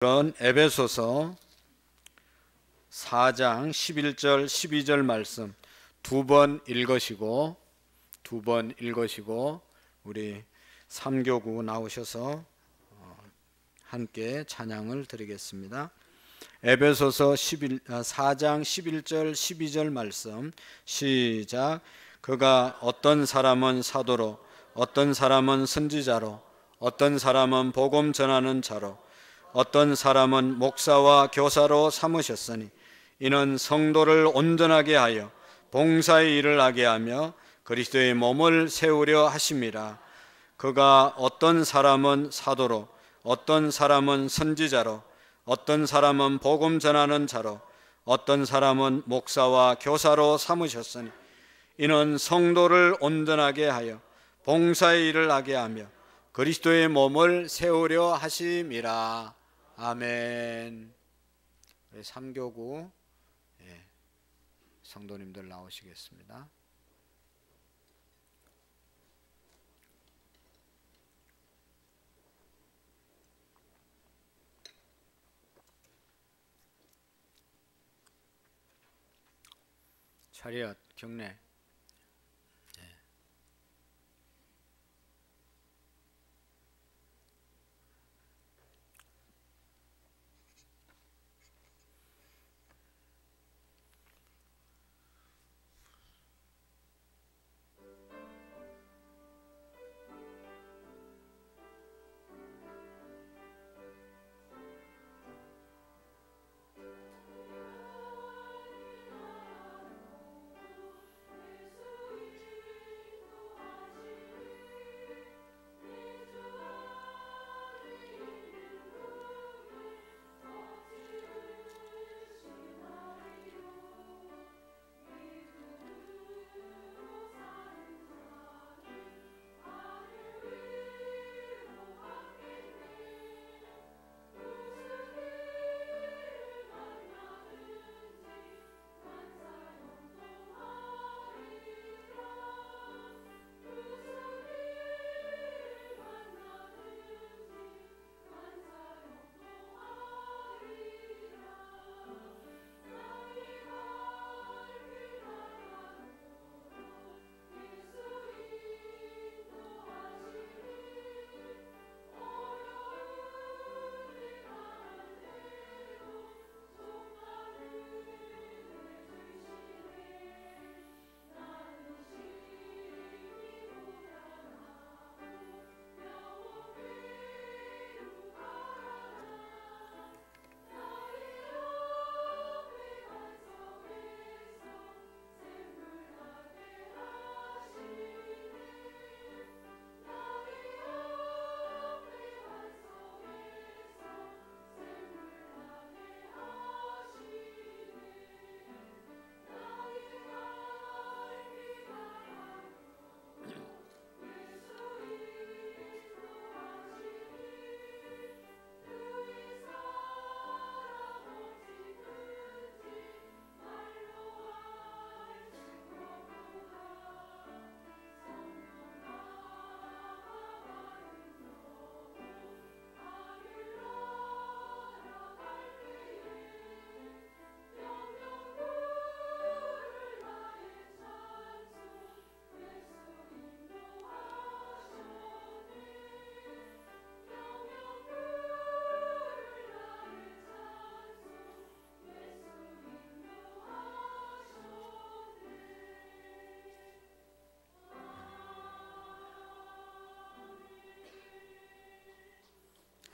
그런 에베소서 4장 11절 12절 말씀 두 번 읽으시고 우리 3교구 나오셔서 함께 찬양을 드리겠습니다. 에베소서 4장 11절 12절 말씀 시작. 그가 어떤 사람은 사도로, 어떤 사람은 선지자로, 어떤 사람은 복음 전하는 자로, 어떤 사람은 목사와 교사로 삼으셨으니 이는 성도를 온전하게 하여 봉사의 일을 하게 하며 그리스도의 몸을 세우려 하심이라. 그가 어떤 사람은 사도로, 어떤 사람은 선지자로, 어떤 사람은 복음 전하는 자로, 어떤 사람은 목사와 교사로 삼으셨으니 이는 성도를 온전하게 하여 봉사의 일을 하게 하며 그리스도의 몸을 세우려 하심이라. 아멘. 3교구 성도님들 나오시겠습니다. 차렷 경례.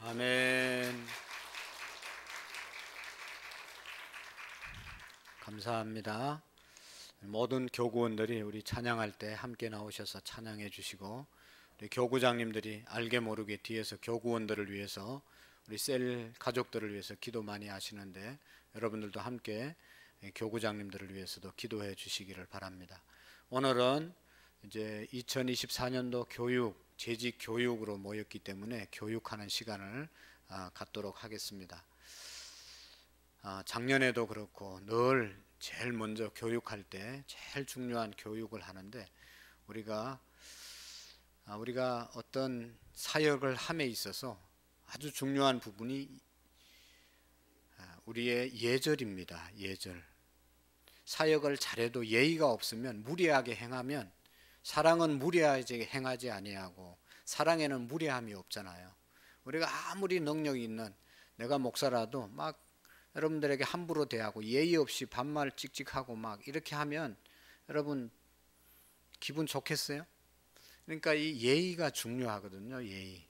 아멘. 감사합니다. 모든 교구원들이 우리 찬양할 때 함께 나오셔서 찬양해 주시고, 우리 교구장님들이 알게 모르게 뒤에서 교구원들을 위해서, 우리 셀 가족들을 위해서 기도 많이 하시는데 여러분들도 함께 교구장님들을 위해서도 기도해 주시기를 바랍니다. 오늘은 이제 2024년도 교육, 재직 교육으로 모였기 때문에 교육하는 시간을 갖도록 하겠습니다. 작년에도 그렇고 늘 제일 먼저 교육할 때 제일 중요한 교육을 하는데, 우리가 어떤 사역을 함에 있어서 아주 중요한 부분이 우리의 예절입니다. 예절. 사역을 잘해도 예의가 없으면, 무례하게 행하면, 사랑은 무례하게 행하지 아니하고 사랑에는 무례함이 없잖아요. 우리가 아무리 능력이 있는, 내가 목사라도 막 여러분들에게 함부로 대하고 예의 없이 반말 찍찍하고 막 이렇게 하면 여러분 기분 좋겠어요? 그러니까 이 예의가 중요하거든요. 예의.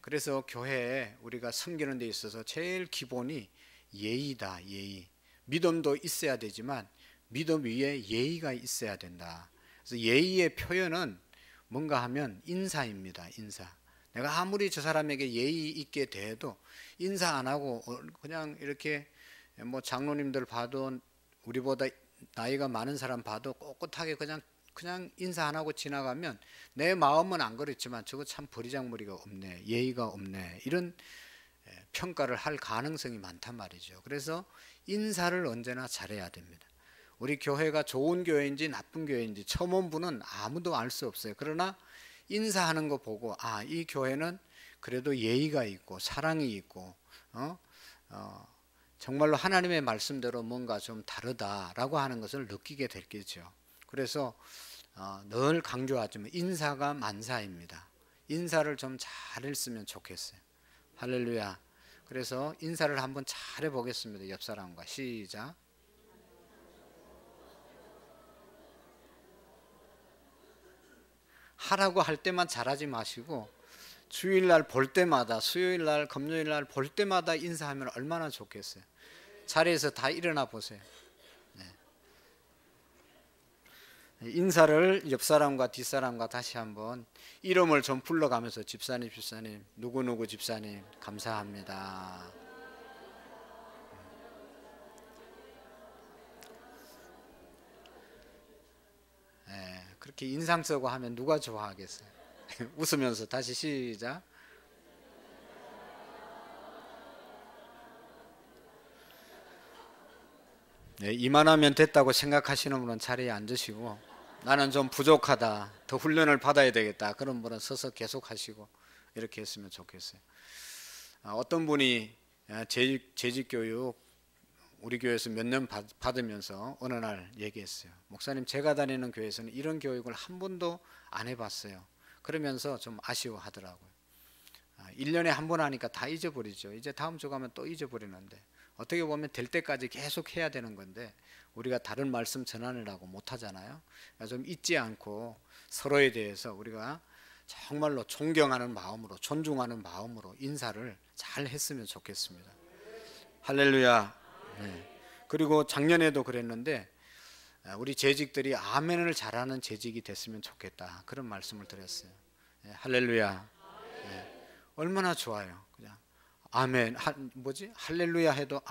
그래서 교회에 우리가 섬기는 데 있어서 제일 기본이 예의다. 예의. 믿음도 있어야 되지만 믿음 위에 예의가 있어야 된다. 그래서 예의의 표현은 뭔가 하면 인사입니다. 인사. 내가 아무리 저 사람에게 예의 있게 대해도 인사 안 하고 그냥 이렇게 뭐 장로님들 봐도, 우리보다 나이가 많은 사람 봐도 꼿꼿하게 그냥 인사 안 하고 지나가면 내 마음은 안 그렇지만 저거 참 버리장머리가 없네, 예의가 없네, 이런 평가를 할 가능성이 많단 말이죠. 그래서 인사를 언제나 잘해야 됩니다. 우리 교회가 좋은 교회인지 나쁜 교회인지 처음 온 분은 아무도 알 수 없어요. 그러나 인사하는 거 보고 이 교회는 그래도 예의가 있고 사랑이 있고 정말로 하나님의 말씀대로 뭔가 좀 다르다라고 하는 것을 느끼게 되겠죠. 그래서 늘 강조하지만 인사가 만사입니다. 인사를 좀 잘했으면 좋겠어요. 할렐루야. 그래서 인사를 한번 잘 해보겠습니다. 옆 사람과 시작. 하라고 할 때만 잘하지 마시고 주일날 볼 때마다, 수요일날, 금요일날 볼 때마다 인사하면 얼마나 좋겠어요. 자리에서 다 일어나 보세요. 인사를 옆 사람과 뒷 사람과 다시 한번 이름을 좀 불러가면서 집사님, 집사님, 누구누구 집사님 감사합니다. 그렇게 인상 쓰고 하면 누가 좋아하겠어요? 웃으면서 다시 시작. 이만하면 됐다고 생각하시는 분은 자리에 앉으시고, 나는 좀 부족하다, 더 훈련을 받아야 되겠다, 그런 분은 서서 계속 하시고 이렇게 했으면 좋겠어요. 어떤 분이 재직교육 우리 교회에서 몇 년 받으면서 어느 날 얘기했어요. 목사님, 제가 다니는 교회에서는 이런 교육을 한 번도 안 해봤어요. 그러면서 좀 아쉬워하더라고요. 1년에 한 번 하니까 다 잊어버리죠. 이제 다음 주 가면 또 잊어버리는데, 어떻게 보면 될 때까지 계속 해야 되는 건데 우리가 다른 말씀 전환을 하고 못하잖아요. 좀 잊지 않고 서로에 대해서 우리가 정말로 존경하는 마음으로, 존중하는 마음으로 인사를 잘 했으면 좋겠습니다. 할렐루야. 그리고 작년에도 그랬는데 우리 재직들이 아멘을 잘하는 재직이 됐으면 좋겠다, 그런 말씀을 드렸어요. 할렐루야. 얼마나 좋아요. 그냥 아멘, 할렐루야 해도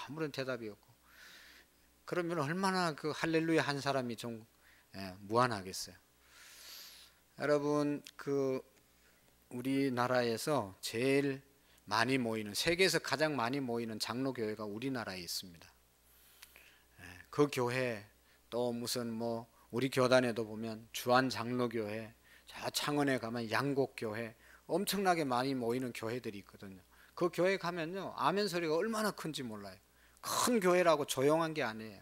아무런 대답이 없고, 그러면 얼마나 그 할렐루야 한 사람이 좀 무한하겠어요. 여러분, 그 우리나라에서 제일 많이 모이는, 세계에서 가장 많이 모이는 장로교회가 우리나라에 있습니다. 그 교회, 또 무슨 뭐 우리 교단에도 보면 주안장로교회, 저 창원에 가면 양곡교회, 엄청나게 많이 모이는 교회들이 있거든요. 그 교회 가면요, 아멘 소리가 얼마나 큰지 몰라요. 큰 교회라고 조용한 게 아니에요.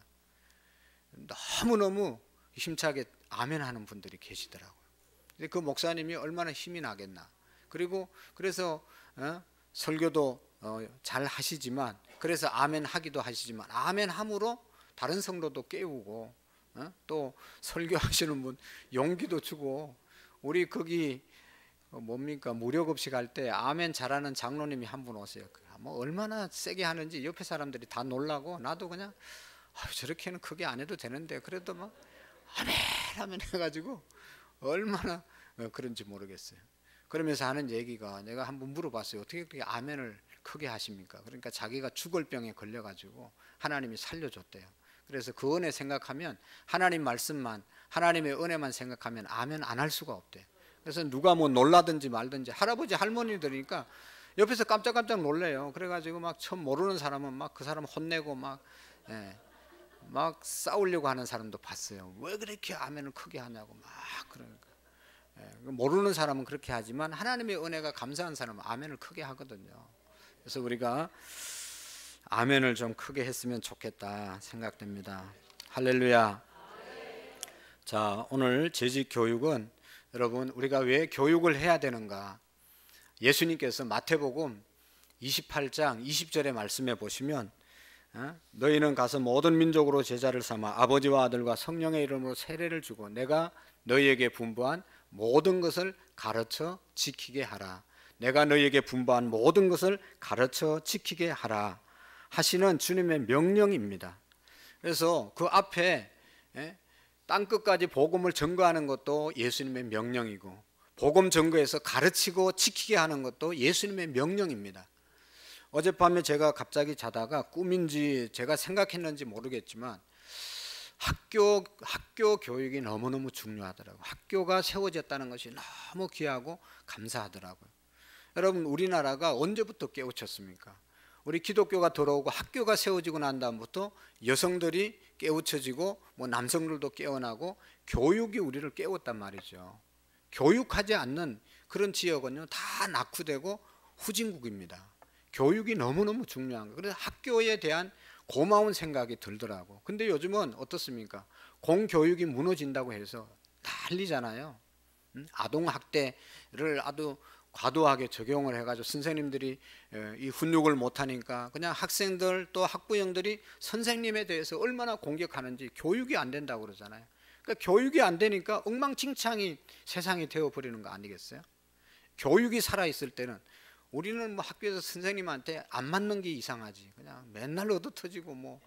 너무너무 힘차게 아멘 하는 분들이 계시더라고요. 그 목사님이 얼마나 힘이 나겠나. 그리고 그래서 설교도 잘 하시지만, 그래서 아멘 하기도 하시지만, 아멘 함으로 다른 성도도 깨우고, 또 설교하시는 분 용기도 주고, 우리 거기 뭡니까, 무료급식 할 때 아멘 잘하는 장로님이 한 분 오세요. 뭐 얼마나 세게 하는지 옆에 사람들이 다 놀라고, 나도 그냥 저렇게는 크게 안 해도 되는데 그래도 막 아멘 아멘 해가지고 얼마나 그런지 모르겠어요. 그러면서 하는 얘기가, 내가 한번 물어봤어요. 어떻게 그렇게 아멘을 크게 하십니까? 그러니까 자기가 죽을 병에 걸려가지고 하나님이 살려줬대요. 그래서 그 은혜 생각하면, 하나님 말씀만, 하나님의 은혜만 생각하면 아멘 안 할 수가 없대요. 그래서 누가 뭐 놀라든지 말든지, 할아버지 할머니들이니까 옆에서 깜짝깜짝 놀래요. 그래가지고 막 처음 모르는 사람은 막 그 사람 혼내고 막 싸우려고 하는 사람도 봤어요. 왜 그렇게 아멘을 크게 하냐고 막. 그러니까 모르는 사람은 그렇게 하지만 하나님의 은혜가 감사한 사람은 아멘을 크게 하거든요. 그래서 우리가 아멘을 좀 크게 했으면 좋겠다 생각됩니다. 할렐루야. 자, 오늘 재직 교육은 여러분 우리가 왜 교육을 해야 되는가? 예수님께서 마태복음 28장 20절의 말씀에 보시면 너희는 가서 모든 민족으로 제자를 삼아 아버지와 아들과 성령의 이름으로 세례를 주고 내가 너희에게 분부한 모든 것을 가르쳐 지키게 하라. 내가 너희에게 분부한 모든 것을 가르쳐 지키게 하라 하시는 주님의 명령입니다. 그래서 그 앞에 땅끝까지 복음을 전거하는 것도 예수님의 명령이고 복음 전거해서 가르치고 지키게 하는 것도 예수님의 명령입니다. 어젯밤에 제가 갑자기 자다가 꿈인지 제가 생각했는지 모르겠지만 학교 교육이 너무너무 중요하더라고요. 학교가 세워졌다는 것이 너무 귀하고 감사하더라고요. 여러분 우리나라가 언제부터 깨우쳤습니까? 우리 기독교가 들어오고 학교가 세워지고 난 다음부터 여성들이 깨우쳐지고 뭐 남성들도 깨어나고 교육이 우리를 깨웠단 말이죠. 교육하지 않는 그런 지역은요 다 낙후되고 후진국입니다. 교육이 너무너무 중요한 거예요. 그래서 학교에 대한 고마운 생각이 들더라고. 근데 요즘은 어떻습니까? 공교육이 무너진다고 해서 난리잖아요. 아동학대를 아주 과도하게 적용을 해가지고 선생님들이 이 훈육을 못하니까 그냥 학생들 또 학부형들이 선생님에 대해서 얼마나 공격하는지 교육이 안 된다고 그러잖아요. 그러니까 교육이 안 되니까 엉망진창이 세상이 되어버리는 거 아니겠어요? 교육이 살아있을 때는 우리는 뭐 학교에서 선생님한테 안 맞는 게 이상하지. 그냥 맨날 얻어터지고 뭐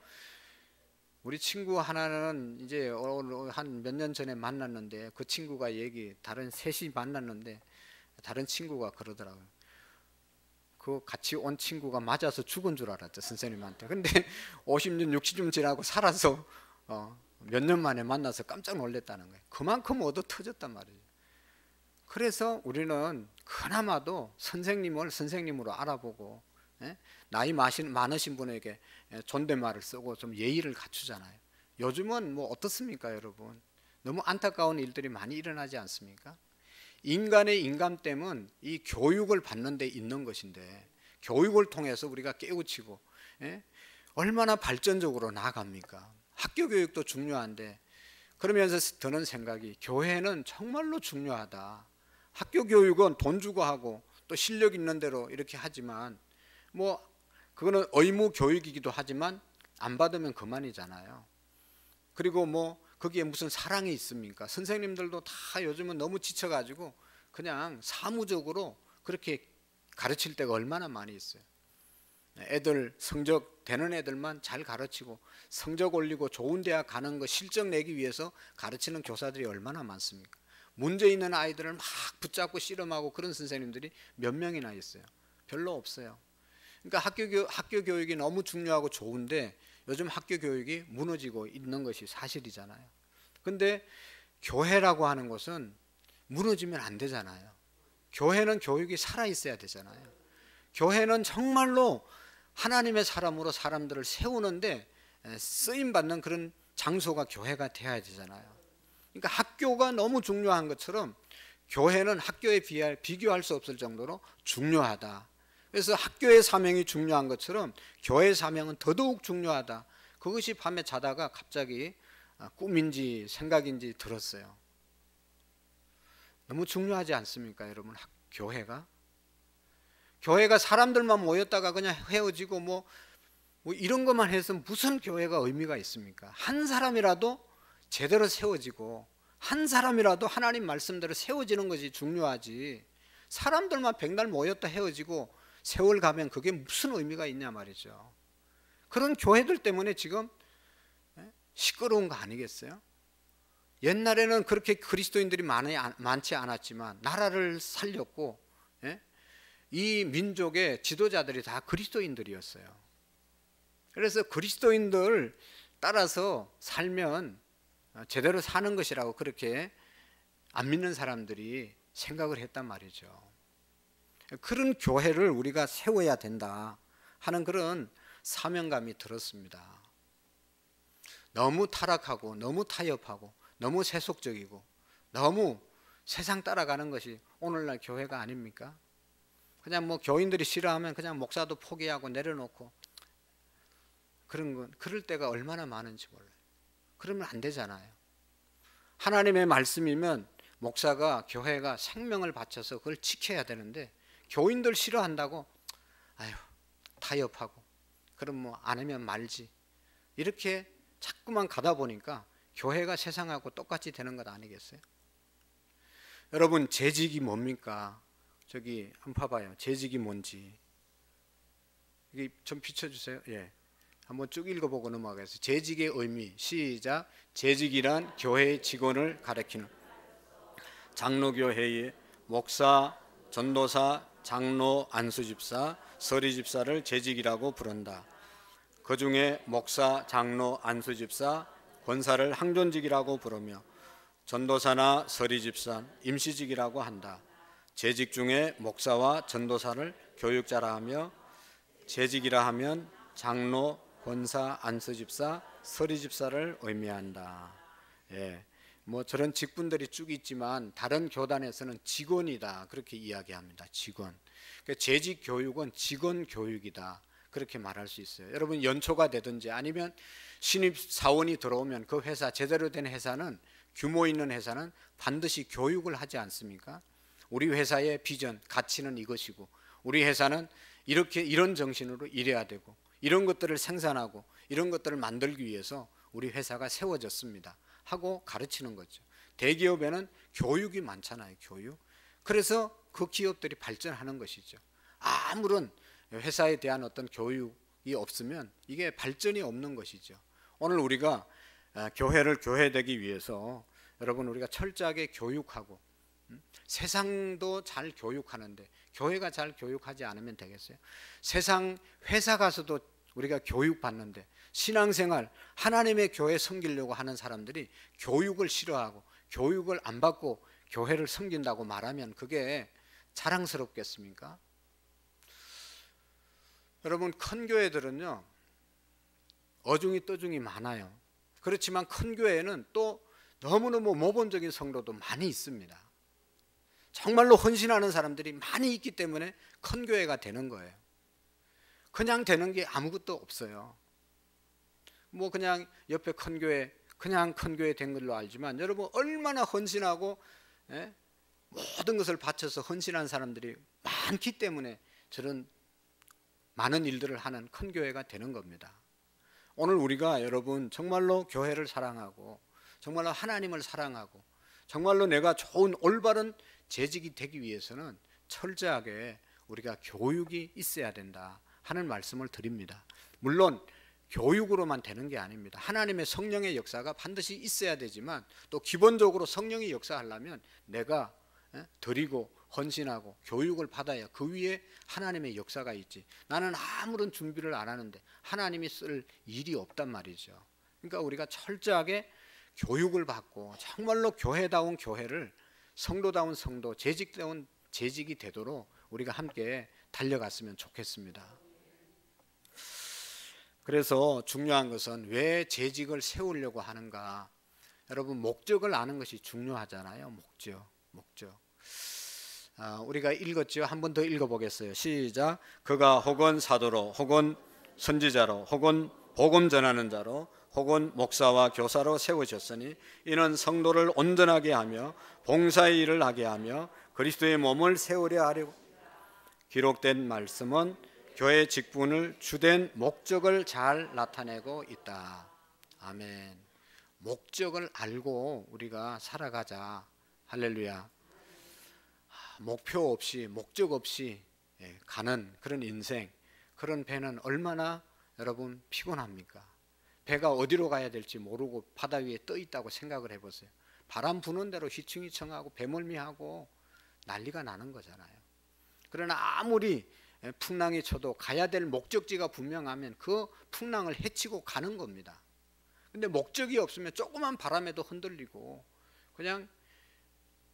우리 친구 하나는 이제 한 몇 년 전에 만났는데 그 친구가 다른 셋이 만났는데 다른 친구가 그러더라고요. 그 같이 온 친구가 맞아서 죽은 줄 알았죠 선생님한테. 근데 50년 60년 지나고 살아서 몇 년 만에 만나서 깜짝 놀랐다는 거예요. 그만큼 얻어터졌단 말이에요. 그래서 우리는 그나마도 선생님을 선생님으로 알아보고 나이 많으신 분에게 존댓말을 쓰고 좀 예의를 갖추잖아요. 요즘은 뭐 어떻습니까 여러분? 너무 안타까운 일들이 많이 일어나지 않습니까? 인간의 인간됨은 이 교육을 받는 데 있는 것인데 교육을 통해서 우리가 깨우치고 얼마나 발전적으로 나아갑니까? 학교 교육도 중요한데 그러면서 드는 생각이 교회는 정말로 중요하다. 학교 교육은 돈 주고 하고 또 실력 있는 대로 이렇게 하지만 뭐 그거는 의무 교육이기도 하지만 안 받으면 그만이잖아요. 그리고 뭐 거기에 무슨 사랑이 있습니까? 선생님들도 다 요즘은 너무 지쳐가지고 그냥 사무적으로 그렇게 가르칠 때가 얼마나 많이 있어요. 애들 성적 되는 애들만 잘 가르치고 성적 올리고 좋은 대학 가는 거 실적 내기 위해서 가르치는 교사들이 얼마나 많습니까? 문제 있는 아이들을 막 붙잡고 씨름하고 그런 선생님들이 몇 명이나 있어요? 별로 없어요. 그러니까 학교 교육이 너무 중요하고 좋은데 요즘 학교 교육이 무너지고 있는 것이 사실이잖아요. 근데 교회라고 하는 것은 무너지면 안 되잖아요. 교회는 교육이 살아있어야 되잖아요. 교회는 정말로 하나님의 사람으로 사람들을 세우는데 쓰임받는 그런 장소가 교회가 돼야 되잖아요. 그러니까 학교가 너무 중요한 것처럼 교회는 학교에 비교할 수 없을 정도로 중요하다. 그래서 학교의 사명이 중요한 것처럼 교회의 사명은 더더욱 중요하다. 그것이 밤에 자다가 갑자기 꿈인지 생각인지 들었어요. 너무 중요하지 않습니까 여러분? 교회가 사람들만 모였다가 그냥 헤어지고 뭐 이런 것만 해서 무슨 교회가 의미가 있습니까? 한 사람이라도 제대로 세워지고 한 사람이라도 하나님 말씀대로 세워지는 것이 중요하지 사람들만 백날 모였다 헤어지고 세월 가면 그게 무슨 의미가 있냐 말이죠. 그런 교회들 때문에 지금 시끄러운 거 아니겠어요? 옛날에는 그렇게 그리스도인들이 많지 않았지만 나라를 살렸고 이 민족의 지도자들이 다 그리스도인들이었어요. 그래서 그리스도인들 따라서 살면 제대로 사는 것이라고 그렇게 안 믿는 사람들이 생각을 했단 말이죠. 그런 교회를 우리가 세워야 된다 하는 그런 사명감이 들었습니다. 너무 타락하고 너무 타협하고 너무 세속적이고 너무 세상 따라가는 것이 오늘날 교회가 아닙니까? 그냥 뭐 교인들이 싫어하면 그냥 목사도 포기하고 내려놓고 그런 건 그럴 때가 얼마나 많은지 몰라요. 그러면 안 되잖아요. 하나님의 말씀이면 목사가 교회가 생명을 바쳐서 그걸 지켜야 되는데 교인들 싫어한다고 아유 타협하고 그럼 뭐 안 하면 말지 이렇게 자꾸만 가다 보니까 교회가 세상하고 똑같이 되는 것 아니겠어요? 여러분 재직이 뭡니까? 저기 한번 봐봐요. 재직이 뭔지 이게 좀 비춰주세요. 예, 한번 쭉 읽어보고 넘어가겠습니다. 재직의 의미 시작. 재직이란 교회의 직원을 가리키는 장로교회의 목사, 전도사, 장로, 안수집사, 서리집사를 재직이라고 부른다. 그 중에 목사, 장로, 안수집사, 권사를 항존직이라고 부르며 전도사나 서리집사, 임시직이라고 한다. 재직 중에 목사와 전도사를 교육자라 하며 재직이라 하면 장로, 권사, 안수집사, 서리집사를 의미한다. 예, 뭐 저런 직분들이 쭉 있지만 다른 교단에서는 직원이다 그렇게 이야기합니다. 직원. 그러니까 재직 교육은 직원 교육이다 그렇게 말할 수 있어요. 여러분 연초가 되든지 아니면 신입 사원이 들어오면 그 회사 제대로 된 회사는 규모 있는 회사는 반드시 교육을 하지 않습니까? 우리 회사의 비전, 가치는 이것이고 우리 회사는 이렇게 이런 정신으로 일해야 되고 이런 것들을 생산하고 이런 것들을 만들기 위해서 우리 회사가 세워졌습니다 하고 가르치는 거죠. 대기업에는 교육이 많잖아요. 교육. 그래서 그 기업들이 발전하는 것이죠. 아무런 회사에 대한 어떤 교육이 없으면 이게 발전이 없는 것이죠. 오늘 우리가 교회를 교회되기 위해서 여러분 우리가 철저하게 교육하고 세상도 잘 교육하는데 교회가 잘 교육하지 않으면 되겠어요? 세상 회사 가서도 우리가 교육받는데 신앙생활 하나님의 교회 섬기려고 하는 사람들이 교육을 싫어하고 교육을 안 받고 교회를 섬긴다고 말하면 그게 자랑스럽겠습니까? 여러분 큰 교회들은요 어중이 떠중이 많아요. 그렇지만 큰 교회에는 또 너무너무 모범적인 성도도 많이 있습니다. 정말로 헌신하는 사람들이 많이 있기 때문에 큰 교회가 되는 거예요. 그냥 되는 게 아무것도 없어요. 뭐 그냥 옆에 큰 교회 그냥 큰 교회 된 걸로 알지만 여러분 얼마나 헌신하고 모든 것을 바쳐서 헌신한 사람들이 많기 때문에 저런 많은 일들을 하는 큰 교회가 되는 겁니다. 오늘 우리가 여러분 정말로 교회를 사랑하고 정말로 하나님을 사랑하고 정말로 내가 좋은 올바른 재직이 되기 위해서는 철저하게 우리가 교육이 있어야 된다 하는 말씀을 드립니다. 물론 교육으로만 되는 게 아닙니다. 하나님의 성령의 역사가 반드시 있어야 되지만 또 기본적으로 성령이 역사하려면 내가 드리고 헌신하고 교육을 받아야 그 위에 하나님의 역사가 있지. 나는 아무런 준비를 안 하는데 하나님이 쓸 일이 없단 말이죠. 그러니까 우리가 철저하게 교육을 받고 정말로 교회다운 교회를 성도다운 성도, 재직다운 재직이 되도록 우리가 함께 달려갔으면 좋겠습니다. 그래서 중요한 것은 왜 재직을 세우려고 하는가? 여러분 목적을 아는 것이 중요하잖아요. 목적. 우리가 읽었죠. 한 번 더 읽어보겠어요. 시작. 그가 혹은 사도로 혹은 선지자로 혹은 복음 전하는 자로 혹은 목사와 교사로 세우셨으니 이는 성도를 온전하게 하며 봉사의 일을 하게 하며 그리스도의 몸을 세우려 하려고. 기록된 말씀은 교회 직분을 주된 목적을 잘 나타내고 있다. 아멘. 목적을 알고 우리가 살아가자. 할렐루야. 목표 없이 목적 없이 가는 그런 인생, 그런 배는 얼마나 여러분 피곤합니까? 배가 어디로 가야 될지 모르고 바다 위에 떠 있다고 생각을 해보세요. 바람 부는 대로 휘청휘청하고 배멀미하고 난리가 나는 거잖아요. 그러나 아무리 풍랑이 쳐도 가야 될 목적지가 분명하면 그 풍랑을 헤치고 가는 겁니다. 근데 목적이 없으면 조그만 바람에도 흔들리고 그냥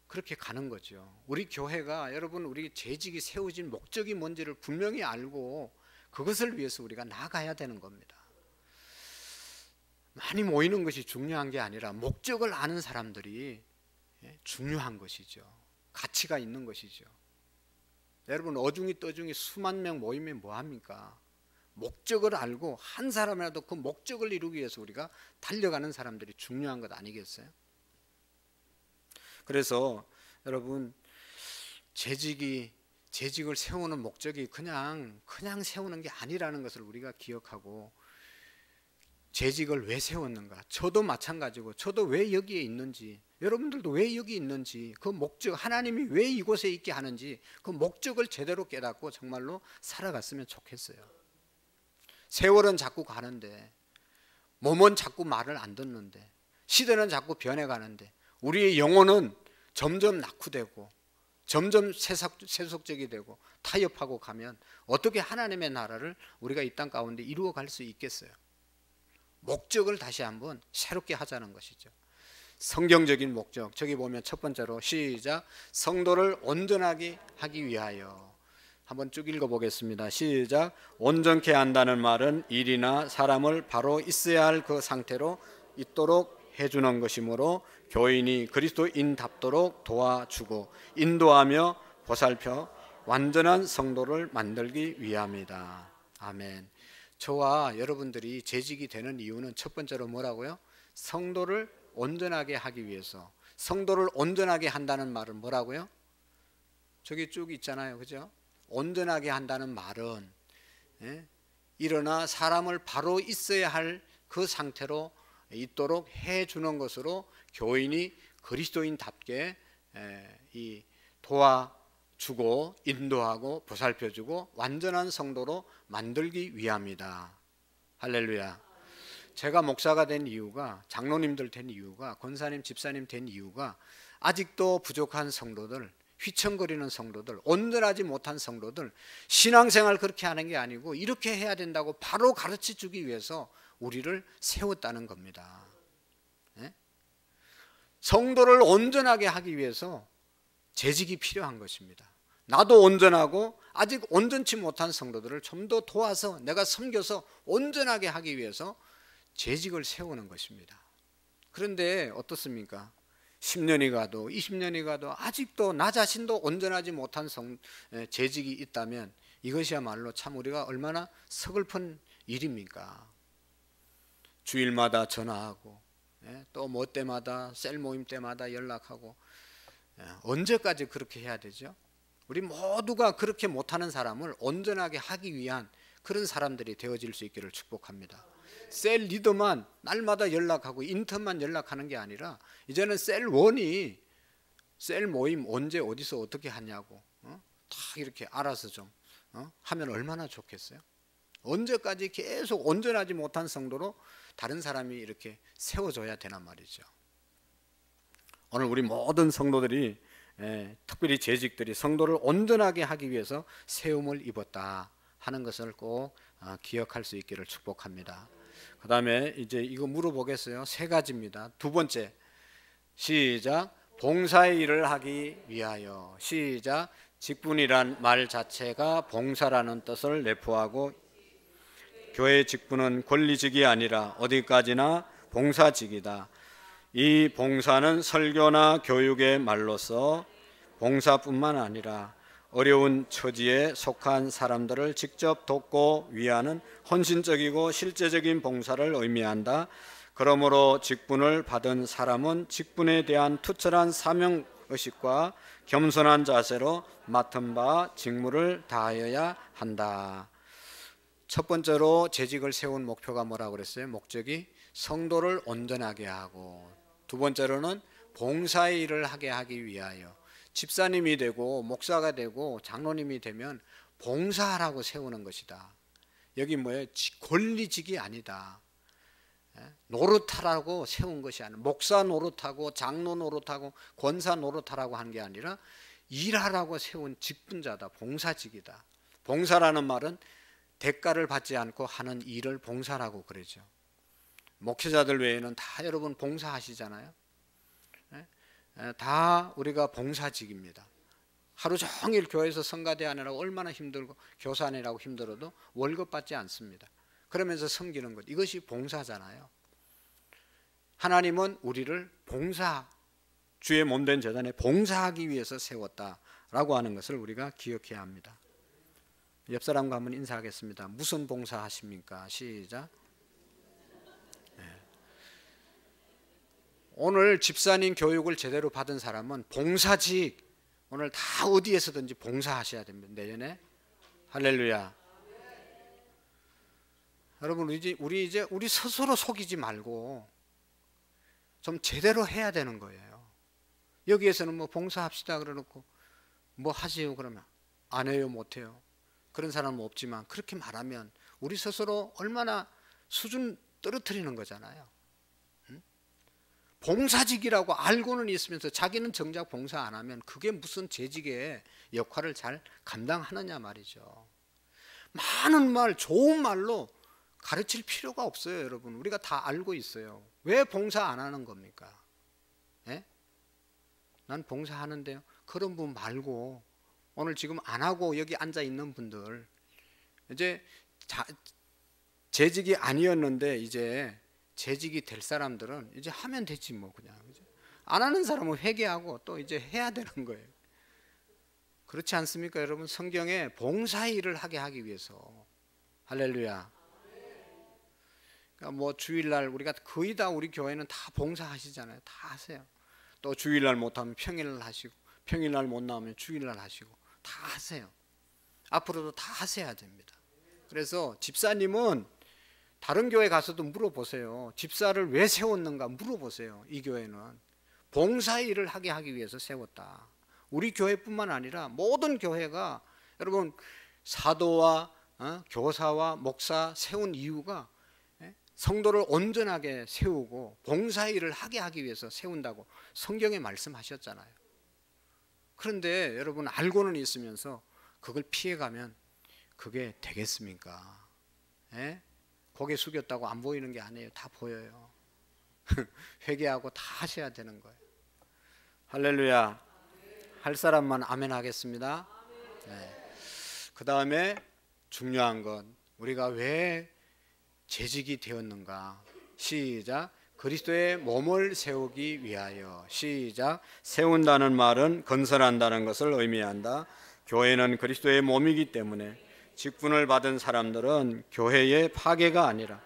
그렇게 가는 거죠. 우리 교회가 여러분 우리 재직이 세워진 목적이 뭔지를 분명히 알고 그것을 위해서 우리가 나가야 되는 겁니다. 많이 모이는 것이 중요한 게 아니라 목적을 아는 사람들이 중요한 것이죠. 가치가 있는 것이죠. 여러분 어중이 떠중이 수만 명 모이면 뭐합니까? 목적을 알고 한 사람이라도 그 목적을 이루기 위해서 우리가 달려가는 사람들이 중요한 것 아니겠어요? 그래서 여러분, 재직을 세우는 목적이 그냥 세우는 게 아니라는 것을 우리가 기억하고, 재직을 왜 세웠는가? 저도 마찬가지고, 저도 왜 여기에 있는지, 여러분들도 왜 여기 있는지, 그 목적, 하나님이 왜 이곳에 있게 하는지 그 목적을 제대로 깨닫고 정말로 살아갔으면 좋겠어요. 세월은 자꾸 가는데, 몸은 자꾸 말을 안 듣는데, 시대는 자꾸 변해가는데, 우리의 영혼은 점점 낙후되고 점점 세속적이 되고 타협하고 가면 어떻게 하나님의 나라를 우리가 이 땅 가운데 이루어갈 수 있겠어요? 목적을 다시 한번 새롭게 하자는 것이죠. 성경적인 목적, 저기 보면 첫 번째로 시작, 성도를 온전하게 하기 위하여. 한번 쭉 읽어보겠습니다. 시작. 온전케 한다는 말은 일이나 사람을 바로 있어야 할 그 상태로 있도록 해주는 것이므로 교인이 그리스도인답도록 도와주고 인도하며 보살펴 완전한 성도를 만들기 위함이다. 아멘. 저와 여러분들이 재직이 되는 이유는 첫 번째로 뭐라고요? 성도를 온전하게 하기 위해서. 성도를 온전하게 한다는 말은 뭐라고요? 저기 쭉 있잖아요, 그죠? 온전하게 한다는 말은 일어나 사람을 바로 있어야 할 그 상태로 있도록 해주는 것으로 교인이 그리스도인답게 도와주고 인도하고 보살펴주고 완전한 성도로 만들기 위함이다. 할렐루야. 제가 목사가 된 이유가, 장로님들 된 이유가, 권사님, 집사님 된 이유가, 아직도 부족한 성도들, 휘청거리는 성도들, 온전하지 못한 성도들, 신앙생활 그렇게 하는 게 아니고 이렇게 해야 된다고 바로 가르쳐 주기 위해서 우리를 세웠다는 겁니다. 성도를 온전하게 하기 위해서 재직이 필요한 것입니다. 나도 온전하고 아직 온전치 못한 성도들을 좀 더 도와서 내가 섬겨서 온전하게 하기 위해서 재직을 세우는 것입니다. 그런데 어떻습니까? 10년이 가도 20년이 가도 아직도 나 자신도 온전하지 못한 재직이 있다면 이것이야말로 참 우리가 얼마나 서글픈 일입니까? 주일마다 전화하고 또 뭐 때마다 셀 모임 때마다 연락하고, 언제까지 그렇게 해야 되죠? 우리 모두가 그렇게 못하는 사람을 온전하게 하기 위한 그런 사람들이 되어질 수 있기를 축복합니다. 셀 리더만 날마다 연락하고 인턴만 연락하는 게 아니라 이제는 셀원이 셀 모임 언제 어디서 어떻게 하냐고 다 이렇게 알아서 좀 하면 얼마나 좋겠어요? 언제까지 계속 온전하지 못한 성도로 다른 사람이 이렇게 세워줘야 되나 말이죠. 오늘 우리 모든 성도들이, 특별히 재직들이 성도를 온전하게 하기 위해서 세움을 입었다 하는 것을 꼭 기억할 수 있기를 축복합니다. 그 다음에 이제 이거 물어보겠어요. 세 가지입니다. 두 번째, 시작. 봉사의 일을 하기 위하여. 시작. 직분이란 말 자체가 봉사라는 뜻을 내포하고, 교회 직분은 권리직이 아니라 어디까지나 봉사직이다. 이 봉사는 설교나 교육의 말로서 봉사뿐만 아니라 어려운 처지에 속한 사람들을 직접 돕고 위하는 헌신적이고 실제적인 봉사를 의미한다. 그러므로 직분을 받은 사람은 직분에 대한 투철한 사명의식과 겸손한 자세로 맡은 바 직무를 다하여야 한다. 첫 번째로 재직을 세운 목표가 뭐라고 그랬어요? 목적이 성도를 온전하게 하고, 두 번째로는 봉사의 일을 하게 하기 위하여. 집사님이 되고 목사가 되고 장로님이 되면 봉사하라고 세우는 것이다. 여기 뭐예요? 권리직이 아니다. 노릇하라고 세운 것이 아니라, 목사 노릇하고 장로 노릇하고 권사 노릇하라고 한 게 아니라 일하라고 세운 직분자다. 봉사직이다. 봉사라는 말은 대가를 받지 않고 하는 일을 봉사라고 그러죠. 목회자들 외에는 다 여러분 봉사하시잖아요. 다 우리가 봉사직입니다. 하루 종일 교회에서 성가대 하느라고 얼마나 힘들고 교사 하느라고 힘들어도 월급 받지 않습니다. 그러면서 섬기는 것, 이것이 봉사잖아요. 하나님은 우리를 봉사, 주의 몸된 제단에 봉사하기 위해서 세웠다라고 하는 것을 우리가 기억해야 합니다. 옆 사람과 한번 인사하겠습니다. 무슨 봉사 하십니까? 시작. 오늘 집사님 교육을 제대로 받은 사람은 봉사직 오늘 다 어디에서든지 봉사하셔야 됩니다. 내년에. 할렐루야. 여러분 우리 스스로 속이지 말고 좀 제대로 해야 되는 거예요. 여기에서는 뭐 봉사합시다 그러놓고 뭐 하세요 그러면 안 해요, 못 해요. 그런 사람은 없지만 그렇게 말하면 우리 스스로 얼마나 수준 떨어뜨리는 거잖아요. 봉사직이라고 알고는 있으면서 자기는 정작 봉사 안 하면 그게 무슨 재직의 역할을 잘 감당하느냐 말이죠. 많은 말, 좋은 말로 가르칠 필요가 없어요, 여러분. 우리가 다 알고 있어요. 왜 봉사 안 하는 겁니까? 예? 난 봉사하는데요. 그런 분 말고 오늘 지금 안 하고 여기 앉아 있는 분들 이제 재직이 아니었는데 이제 재직이 될 사람들은 이제 하면 되지 뭐 그냥. 안 하는 사람은 회개하고 또 이제 해야 되는 거예요. 그렇지 않습니까, 여러분? 성경에 봉사 일을 하기 위해서. 할렐루야. 그러니까 뭐 주일날 우리가 거의 다 우리 교회는 다 봉사하시잖아요. 다 하세요. 또 주일날 못하면 평일날 하시고 평일날 못 나오면 주일날 하시고 다 하세요. 앞으로도 다 하셔야 됩니다. 그래서 집사님은 다른 교회 가서도 물어보세요. 집사를 왜 세웠는가 물어보세요. 이 교회는 봉사 일을 하기 위해서 세웠다. 우리 교회뿐만 아니라 모든 교회가 여러분 사도와 교사와 목사 세운 이유가 성도를 온전하게 세우고 봉사 일을 하기 위해서 세운다고 성경에 말씀하셨잖아요. 그런데 여러분 알고는 있으면서 그걸 피해가면 그게 되겠습니까? 고개 숙였다고 안 보이는 게 아니에요. 다 보여요. 회개하고 다 하셔야 되는 거예요. 할렐루야. 할 사람만 아멘 하겠습니다. 네. 그 다음에 중요한 건 우리가 왜 재직이 되었는가. 시작. 그리스도의 몸을 세우기 위하여. 시작. 세운다는 말은 건설한다는 것을 의미한다. 교회는 그리스도의 몸이기 때문에 직분을 받은 사람들은 교회의 파괴가 아니라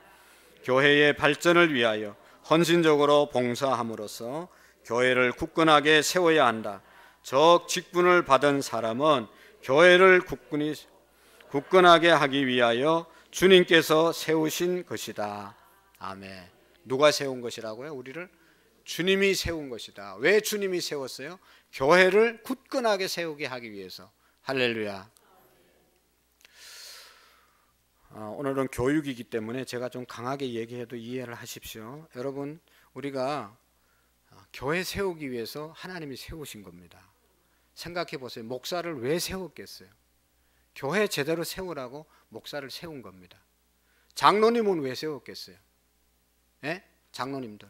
교회의 발전을 위하여 헌신적으로 봉사함으로써 교회를 굳건하게 세워야 한다. 즉 직분을 받은 사람은 교회를 굳건하게 하기 위하여 주님께서 세우신 것이다. 아멘. 누가 세운 것이라고요? 우리를? 주님이 세운 것이다. 왜 주님이 세웠어요? 교회를 굳건하게 세우게 하기 위해서. 할렐루야. 오늘은 교육이기 때문에 제가 좀 강하게 얘기해도 이해를 하십시오. 여러분 우리가 교회 세우기 위해서 하나님이 세우신 겁니다. 생각해 보세요. 목사를 왜 세웠겠어요? 교회 제대로 세우라고 목사를 세운 겁니다. 장로님은 왜 세웠겠어요? 장로님들.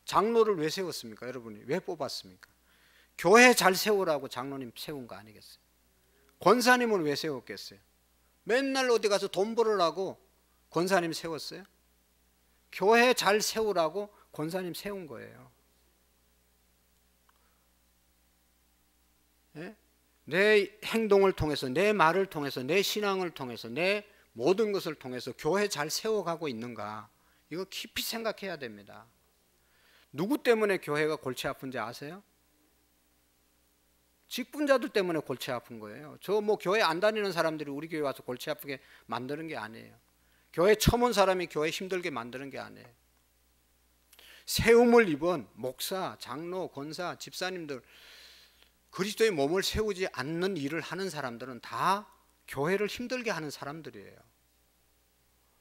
장로를 왜 세웠습니까? 여러분이 왜 뽑았습니까? 교회 잘 세우라고 장로님 세운 거 아니겠어요? 권사님은 왜 세웠겠어요? 맨날 어디 가서 돈 벌으라고 권사님 세웠어요? 교회 잘 세우라고 권사님 세운 거예요. 내 행동을 통해서, 내 말을 통해서, 내 신앙을 통해서, 내 모든 것을 통해서 교회 잘 세워가고 있는가? 이거 깊이 생각해야 됩니다. 누구 때문에 교회가 골치 아픈지 아세요? 직분자들 때문에 골치 아픈 거예요. 저 뭐 교회 안 다니는 사람들이 우리 교회 와서 골치 아프게 만드는 게 아니에요. 교회 처음 온 사람이 교회 힘들게 만드는 게 아니에요. 세움을 입은 목사, 장로, 권사, 집사님들, 그리스도의 몸을 세우지 않는 일을 하는 사람들은 다 교회를 힘들게 하는 사람들이에요.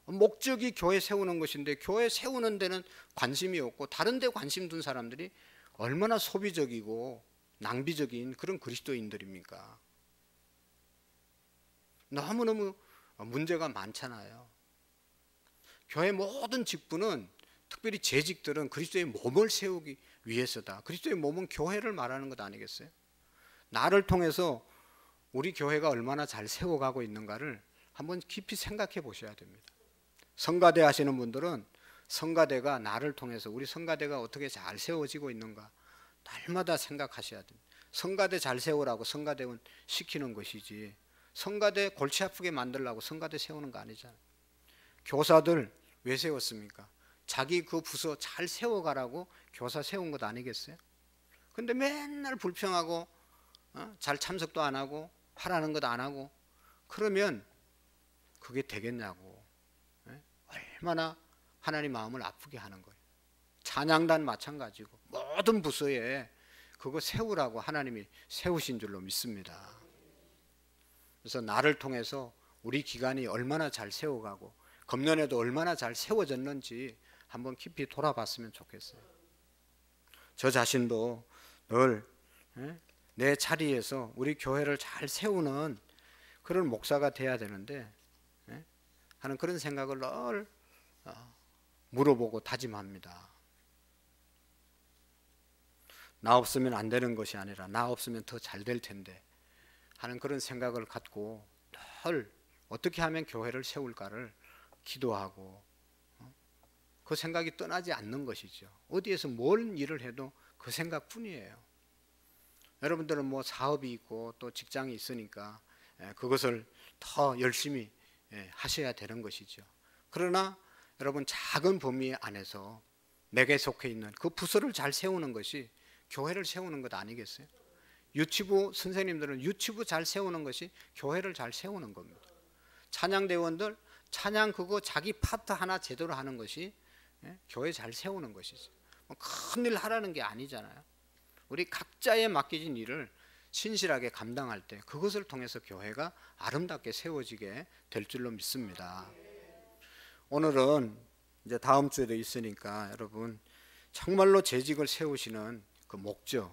목적이 교회 세우는 것인데 교회 세우는 데는 관심이 없고 다른 데 관심 둔 사람들이 얼마나 소비적이고 낭비적인 그런 그리스도인들입니까? 너무너무 문제가 많잖아요. 교회 모든 직분은 특별히 재직들은 그리스도의 몸을 세우기 위해서다. 그리스도의 몸은 교회를 말하는 것 아니겠어요? 나를 통해서 우리 교회가 얼마나 잘 세워가고 있는가를 한번 깊이 생각해 보셔야 됩니다. 성가대 하시는 분들은 성가대가 나를 통해서 우리 성가대가 어떻게 잘 세워지고 있는가 날마다 생각하셔야 됩니다. 성가대 잘 세우라고 성가대원 시키는 것이지 성가대 골치 아프게 만들려고 성가대 세우는 거 아니잖아요. 교사들 왜 세웠습니까? 자기 그 부서 잘 세워가라고 교사 세운 것 아니겠어요? 근데 맨날 불평하고 잘 참석도 안 하고 하라는 것 안 하고 그러면 그게 되겠냐고. 얼마나 하나님 마음을 아프게 하는 거예요. 찬양단 마찬가지고 모든 부서에 그거 세우라고 하나님이 세우신 줄로 믿습니다. 그래서 나를 통해서 우리 기관이 얼마나 잘 세워가고 금년에도 얼마나 잘 세워졌는지 한번 깊이 돌아봤으면 좋겠어요. 저 자신도 늘 내 자리에서 우리 교회를 잘 세우는 그런 목사가 돼야 되는데 하는 그런 생각을 늘 물어보고 다짐합니다. 나 없으면 안 되는 것이 아니라 나 없으면 더 잘 될 텐데 하는 그런 생각을 갖고 늘 어떻게 하면 교회를 세울까를 기도하고 그 생각이 떠나지 않는 것이죠. 어디에서 뭘 일을 해도 그 생각뿐이에요. 여러분들은 뭐 사업이 있고 또 직장이 있으니까 그것을 더 열심히 하셔야 되는 것이죠. 그러나 여러분 작은 범위 안에서 내게 속해 있는 그 부서를 잘 세우는 것이 교회를 세우는 것 아니겠어요? 유치부 선생님들은 유치부 잘 세우는 것이 교회를 잘 세우는 겁니다. 찬양대원들 찬양 그거 자기 파트 하나 제대로 하는 것이 교회 잘 세우는 것이죠. 큰일 하라는 게 아니잖아요. 우리 각자에 맡겨진 일을 신실하게 감당할 때 그것을 통해서 교회가 아름답게 세워지게 될 줄로 믿습니다. 오늘은 이제 다음 주에도 있으니까 여러분 정말로 재직을 세우시는 그 목적,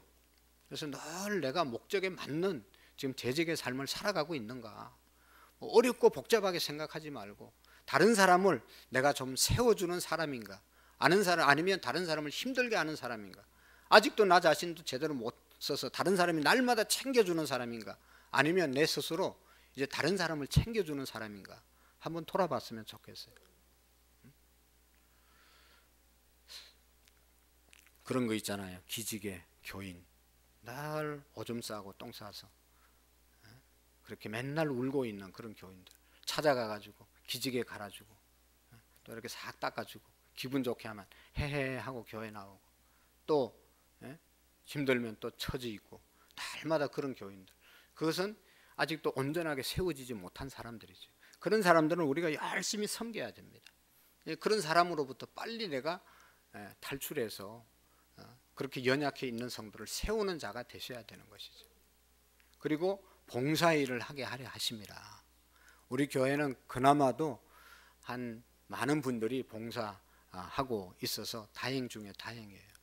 그래서 늘 내가 목적에 맞는 지금 재직의 삶을 살아가고 있는가, 어렵고 복잡하게 생각하지 말고 다른 사람을 내가 좀 세워주는 사람인가, 아는 사람 아니면 다른 사람을 힘들게 하는 사람인가, 아직도 나 자신도 제대로 못 써서 다른 사람이 날마다 챙겨주는 사람인가, 아니면 내 스스로 이제 다른 사람을 챙겨주는 사람인가 한번 돌아봤으면 좋겠어요. 그런 거 있잖아요. 기지개 교인 날 오줌 싸고 똥 싸서 그렇게 맨날 울고 있는 그런 교인들 찾아가가지고 기지개 갈아주고 또 이렇게 싹 닦아주고 기분 좋게 하면 헤헤 하고 교회 나오고 또 힘들면 또 처지 있고 날마다 그런 교인들, 그것은 아직도 온전하게 세워지지 못한 사람들이죠. 그런 사람들은 우리가 열심히 섬겨야 됩니다. 그런 사람으로부터 빨리 내가 탈출해서 그렇게 연약해 있는 성도를 세우는 자가 되셔야 되는 것이죠. 그리고 봉사일을 하게 하려 하십니다. 우리 교회는 그나마도 한 많은 분들이 봉사하고 있어서 다행 중에 다행이에요.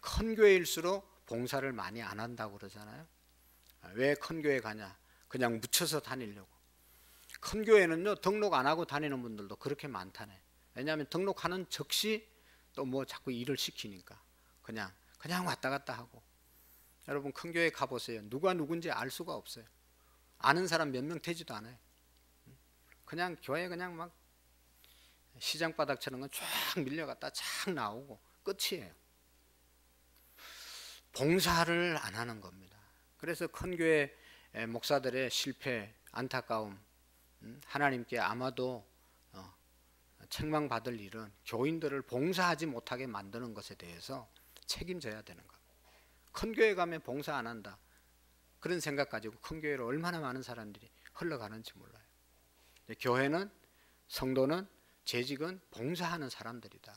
큰 교회일수록 봉사를 많이 안 한다고 그러잖아요. 왜 큰 교회 가냐? 그냥 묻혀서 다니려고. 큰 교회는요 등록 안 하고 다니는 분들도 그렇게 많다네. 왜냐하면 등록하는 즉시 또 뭐 자꾸 일을 시키니까 그냥 왔다 갔다 하고. 여러분 큰 교회 가보세요. 누가 누군지 알 수가 없어요. 아는 사람 몇 명 되지도 않아요. 그냥 교회 그냥 막 시장 바닥처럼 쫙 밀려갔다 쫙 나오고 끝이에요. 봉사를 안 하는 겁니다. 그래서 큰 교회 목사들의 실패, 안타까움, 하나님께 아마도 책망받을 일은 교인들을 봉사하지 못하게 만드는 것에 대해서 책임져야 되는 겁니다. 큰 교회 가면 봉사 안 한다 그런 생각 가지고 큰 교회로 얼마나 많은 사람들이 흘러가는지 몰라요. 교회는, 성도는, 재직은 봉사하는 사람들이다.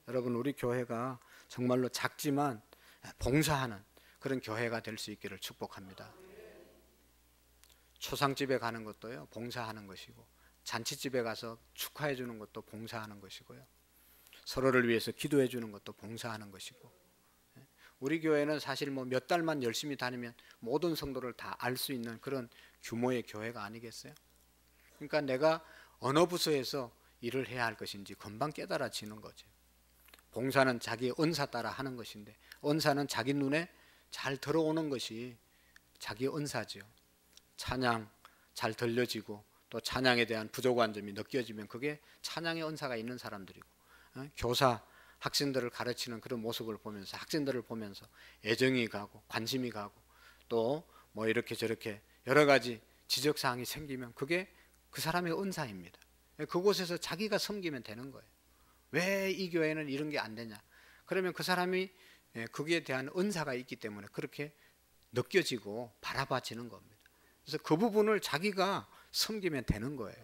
여러분 우리 교회가 정말로 작지만 봉사하는 그런 교회가 될 수 있기를 축복합니다. 초상집에 가는 것도요 봉사하는 것이고, 잔치집에 가서 축하해 주는 것도 봉사하는 것이고요, 서로를 위해서 기도해 주는 것도 봉사하는 것이고, 우리 교회는 사실 뭐 몇 달만 열심히 다니면 모든 성도를 다 알 수 있는 그런 규모의 교회가 아니겠어요? 그러니까 내가 어느 부서에서 일을 해야 할 것인지 금방 깨달아지는 거죠. 봉사는 자기 은사 따라 하는 것인데, 은사는 자기 눈에 잘 들어오는 것이 자기 은사죠. 찬양 잘 들려지고 또 찬양에 대한 부족한 점이 느껴지면 그게 찬양의 은사가 있는 사람들이고, 교사 학생들을 가르치는 그런 모습을 보면서, 학생들을 보면서 애정이 가고 관심이 가고 또 뭐 이렇게 저렇게 여러 가지 지적사항이 생기면 그게 그 사람의 은사입니다. 그곳에서 자기가 섬기면 되는 거예요. 왜 이 교회는 이런 게 안 되냐? 그러면 그 사람이 거기에 대한 은사가 있기 때문에 그렇게 느껴지고 바라봐지는 겁니다. 그래서 그 부분을 자기가 섬기면 되는 거예요.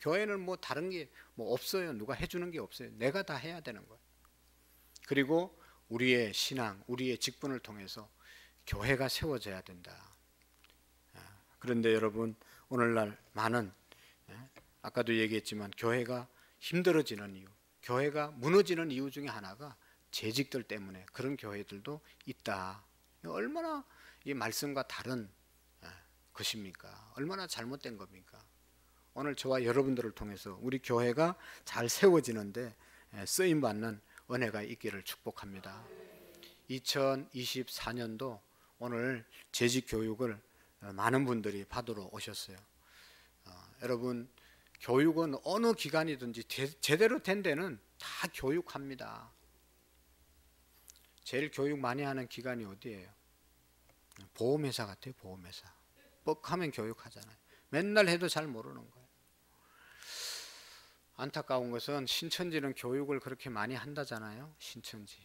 교회는 뭐 다른 게 뭐 없어요. 누가 해주는 게 없어요. 내가 다 해야 되는 거예요. 그리고 우리의 신앙, 우리의 직분을 통해서 교회가 세워져야 된다. 그런데 여러분, 오늘날 많은, 아까도 얘기했지만 교회가 힘들어지는 이유, 교회가 무너지는 이유 중에 하나가 재직들 때문에 그런 교회들도 있다. 얼마나 이 말씀과 다른 것입니까? 얼마나 잘못된 겁니까? 오늘 저와 여러분들을 통해서 우리 교회가 잘 세워지는데 쓰임받는 은혜가 있기를 축복합니다. 2024년도 오늘 재직 교육을 많은 분들이 받으러 오셨어요. 여러분, 교육은 어느 기관이든지 제대로 된 데는 다 교육합니다. 제일 교육 많이 하는 기관이 어디예요? 보험회사 같아요. 보험회사. 뻑하면 교육하잖아요. 맨날 해도 잘 모르는 거예요. 안타까운 것은 신천지는 교육을 그렇게 많이 한다잖아요. 신천지.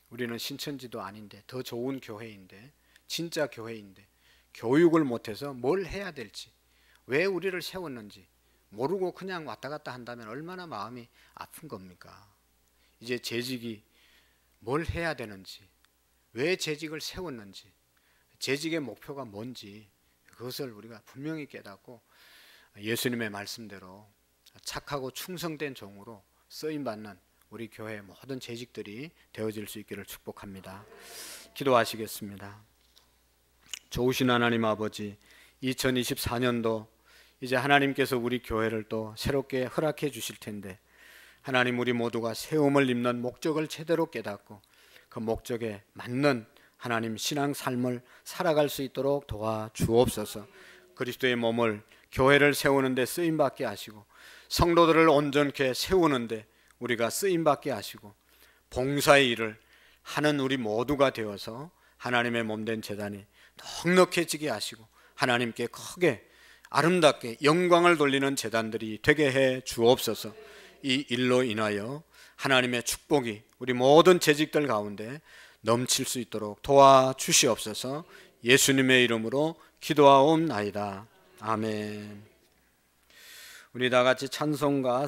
우리는 신천지도 아닌데, 더 좋은 교회인데, 진짜 교회인데 교육을 못해서 뭘 해야 될지, 왜 우리를 세웠는지 모르고 그냥 왔다 갔다 한다면 얼마나 마음이 아픈 겁니까? 이제 재직이 뭘 해야 되는지, 왜 재직을 세웠는지, 재직의 목표가 뭔지 그것을 우리가 분명히 깨닫고 예수님의 말씀대로 착하고 충성된 종으로 쓰임받는 우리 교회의 모든 재직들이 되어질 수 있기를 축복합니다. 기도하시겠습니다. 좋으신 하나님 아버지, 2024년도 이제 하나님께서 우리 교회를 또 새롭게 허락해 주실 텐데, 하나님, 우리 모두가 세움을 입는 목적을 제대로 깨닫고 그 목적에 맞는 하나님 신앙 삶을 살아갈 수 있도록 도와주옵소서. 그리스도의 몸을, 교회를 세우는 데 쓰임받게 하시고 성도들을 온전케 세우는데 우리가 쓰임받게 하시고 봉사의 일을 하는 우리 모두가 되어서 하나님의 몸된 제단이 넉넉해지게 하시고 하나님께 크게 아름답게 영광을 돌리는 제단들이 되게 해 주옵소서. 이 일로 인하여 하나님의 축복이 우리 모든 재직들 가운데 넘칠 수 있도록 도와주시옵소서. 예수님의 이름으로 기도하옵나이다. 아멘. 우리 다 같이 찬송가